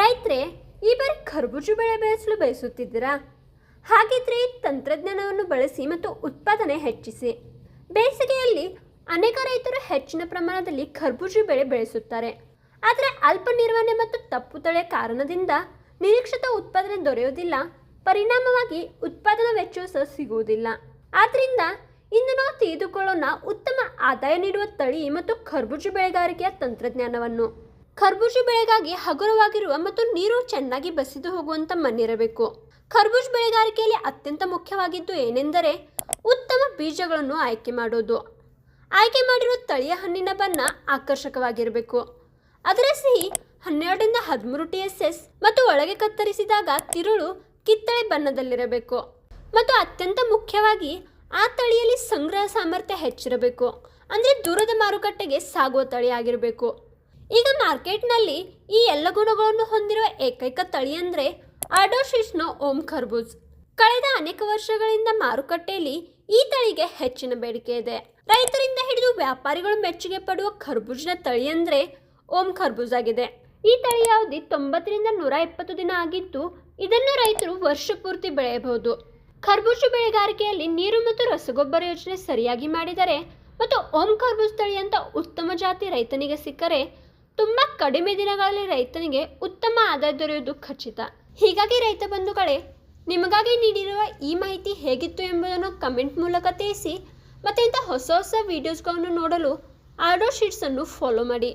ರೈತರೇ, ಈ ಬಾರಿ ಖರ್ಬೂಜ ಬೆಳೆ ಬೆಳೆಸಲು ಬಯಸುತ್ತಿದ್ದೀರಾ? ಹಾಗಿದ್ರೆ ಈ ತಂತ್ರಜ್ಞಾನವನ್ನು ಬಳಸಿ ಮತ್ತು ಉತ್ಪಾದನೆ ಹೆಚ್ಚಿಸಿ. ಬೇಸಿಗೆಯಲ್ಲಿ ಅನೇಕ ರೈತರು ಹೆಚ್ಚಿನ ಪ್ರಮಾಣದಲ್ಲಿ ಖರ್ಬೂಜ ಬೆಳೆ ಬೆಳೆಸುತ್ತಾರೆ. ಆದರೆ ಅಲ್ಪ ನಿರ್ವಹಣೆ ಮತ್ತು ತಪ್ಪು ತಳೆಯ ಕಾರಣದಿಂದ ನಿರೀಕ್ಷಿತ ಉತ್ಪಾದನೆ ದೊರೆಯುವುದಿಲ್ಲ. ಪರಿಣಾಮವಾಗಿ ಉತ್ಪಾದನಾ ವೆಚ್ಚವೂ ಸಹ ಸಿಗುವುದಿಲ್ಲ. ಆದ್ದರಿಂದ ಇಂದು ನಾವು ತಿಳಿದುಕೊಳ್ಳೋಣ ಉತ್ತಮ ಆದಾಯ ನೀಡುವ ತಳಿ ಮತ್ತು ಖರ್ಬೂಜ ಬೆಳೆಗಾರಿಕೆಯ ತಂತ್ರಜ್ಞಾನವನ್ನು. ಖರ್ಬೂಜ ಬೆಳೆಗಾಗಿ ಹಗುರವಾಗಿರುವ ಮತ್ತು ನೀರು ಚೆನ್ನಾಗಿ ಬಸಿದು ಹೋಗುವಂಥ ಮಣ್ಣಿರಬೇಕು. ಖರ್ಬೂಜ ಬೆಳೆಗಾರಿಕೆಯಲ್ಲಿ ಅತ್ಯಂತ ಮುಖ್ಯವಾಗಿದ್ದು ಏನೆಂದರೆ ಉತ್ತಮ ಬೀಜಗಳನ್ನು ಆಯ್ಕೆ ಮಾಡೋದು. ಆಯ್ಕೆ ಮಾಡಿರುವ ತಳಿಯ ಹಣ್ಣಿನ ಬಣ್ಣ ಆಕರ್ಷಕವಾಗಿರಬೇಕು. ಅದರ ಸಿಹಿ 12ರಿಂದ 13 TSS ಮತ್ತು ಒಳಗೆ ಕತ್ತರಿಸಿದಾಗ ತಿರುಳು ಕಿತ್ತಳೆ ಬಣ್ಣದಲ್ಲಿರಬೇಕು. ಮತ್ತು ಅತ್ಯಂತ ಮುಖ್ಯವಾಗಿ ಆ ತಳಿಯಲ್ಲಿ ಸಂಗ್ರಹ ಸಾಮರ್ಥ್ಯ ಹೆಚ್ಚಿರಬೇಕು. ಅಂದರೆ ದೂರದ ಮಾರುಕಟ್ಟೆಗೆ ಸಾಗುವ ತಳಿ ಆಗಿರಬೇಕು. ಈಗ ಮಾರ್ಕೆಟ್ನಲ್ಲಿ ಈ ಎಲ್ಲ ಗುಣಗಳನ್ನು ಹೊಂದಿರುವ ಏಕೈಕ ತಳಿ ಅಂದರೆ ಆರ್ಡೋಶಿಸ್ನ ಓಂ ಖರ್ಬೂಜ್. ಕಳೆದ ಅನೇಕ ವರ್ಷಗಳಿಂದ ಮಾರುಕಟ್ಟೆಯಲ್ಲಿ ಈ ತಳಿಗೆ ಹೆಚ್ಚಿನ ಬೇಡಿಕೆ ಇದೆ. ರೈತರಿಂದ ಹಿಡಿದು ವ್ಯಾಪಾರಿಗಳು ಮೆಚ್ಚುಗೆ ಪಡುವ ಖರ್ಬೂಜ್ನ ತಳಿ ಅಂದರೆ ಓಂ ಖರ್ಬೂಜ್ ಆಗಿದೆ. ಈ ತಳಿಯ ಅವಧಿ 90ರಿಂದ 120 ದಿನ ಆಗಿದ್ದು ಇದನ್ನು ರೈತರು ವರ್ಷ ಪೂರ್ತಿ ಬೆಳೆಯಬಹುದು. ಖರ್ಬೂಜ ಬೆಳೆಗಾರಿಕೆಯಲ್ಲಿ ನೀರು ಮತ್ತು ರಸಗೊಬ್ಬರ ಯೋಜನೆ ಸರಿಯಾಗಿ ಮಾಡಿದರೆ ಮತ್ತು ಓಂ ಖರ್ಬೂಜ್ ತಳಿಯಂಥ ಉತ್ತಮ ಜಾತಿ ರೈತನಿಗೆ ಸಿಕ್ಕರೆ ತುಂಬ ಕಡಿಮೆ ದಿನಗಳಲ್ಲಿ ರೈತನಿಗೆ ಉತ್ತಮ ಆದಾಯ ದೊರೆಯುವುದು ಖಚಿತ. ಹೀಗಾಗಿ ರೈತ ಬಂಧುಗಳೇ, ನಿಮಗಾಗಿ ನೀಡಿರುವ ಈ ಮಾಹಿತಿ ಹೇಗಿತ್ತು ಎಂಬುದನ್ನು ಕಮೆಂಟ್ ಮೂಲಕ ತಿಳಿಸಿ. ಮತ್ತು ಇಂಥ ಹೊಸ ಹೊಸ ವೀಡಿಯೋಸ್ಗಳನ್ನು ನೋಡಲು ಆರ್ಡೋ ಶೀಟ್ಸನ್ನು ಫಾಲೋ ಮಾಡಿ.